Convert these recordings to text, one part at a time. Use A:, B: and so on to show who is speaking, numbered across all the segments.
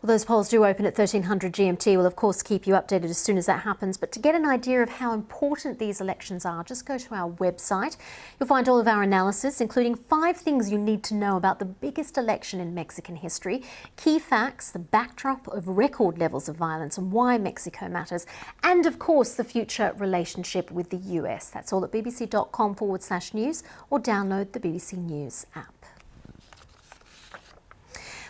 A: Well, those polls do open at 1300 GMT. We'll of course keep you updated as soon as that happens. But to get an idea of how important these elections are, just go to our website. You'll find all of our analysis, including 5 things you need to know about the biggest election in Mexican history, key facts, the backdrop of record levels of violence and why Mexico matters, and of course the future relationship with the US. That's all at bbc.com/news or download the BBC News app.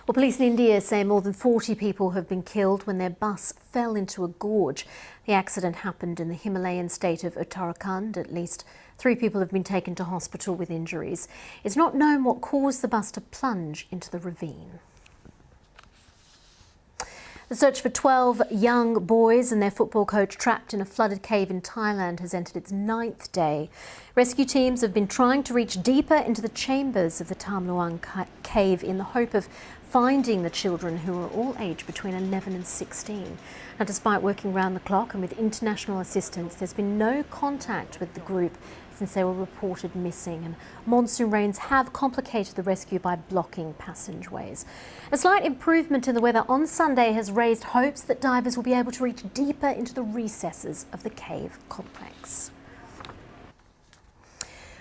A: Well, police in India say more than 40 people have been killed when their bus fell into a gorge. The accident happened in the Himalayan state of Uttarakhand. At least 3 people have been taken to hospital with injuries. It's not known what caused the bus to plunge into the ravine. The search for 12 young boys and their football coach trapped in a flooded cave in Thailand has entered its 9th day. Rescue teams have been trying to reach deeper into the chambers of the Tham Luang cave in the hope of finding the children, who are all aged between 11 and 16. Now, despite working round the clock and with international assistance, there's been no contact with the group since they were reported missing, and monsoon rains have complicated the rescue by blocking passageways. A slight improvement in the weather on Sunday has raised hopes that divers will be able to reach deeper into the recesses of the cave complex.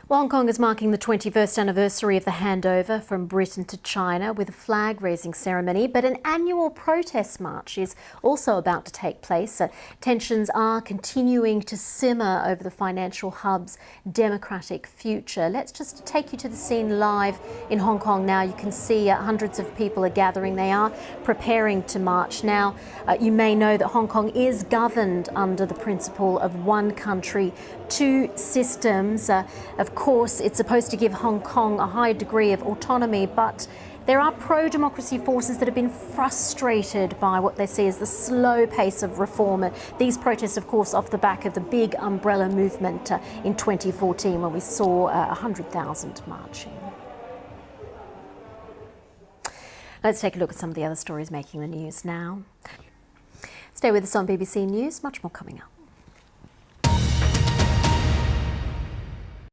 A: Well, Hong Kong is marking the 21st anniversary of the handover from Britain to China with a flag-raising ceremony, but an annual protest march is also about to take place. Tensions are continuing to simmer over the financial hub's democratic future. Let's just take you to the scene live in Hong Kong now. You can see hundreds of people are gathering. They are preparing to march. Now, you may know that Hong Kong is governed under the principle of one country, 2 systems. Of course, it's supposed to give Hong Kong a high degree of autonomy, but there are pro-democracy forces that have been frustrated by what they see as the slow pace of reform. These protests, of course, off the back of the big umbrella movement in 2014, when we saw 100,000 marching. Let's take a look at some of the other stories making the news now. Stay with us on BBC News, much more coming up.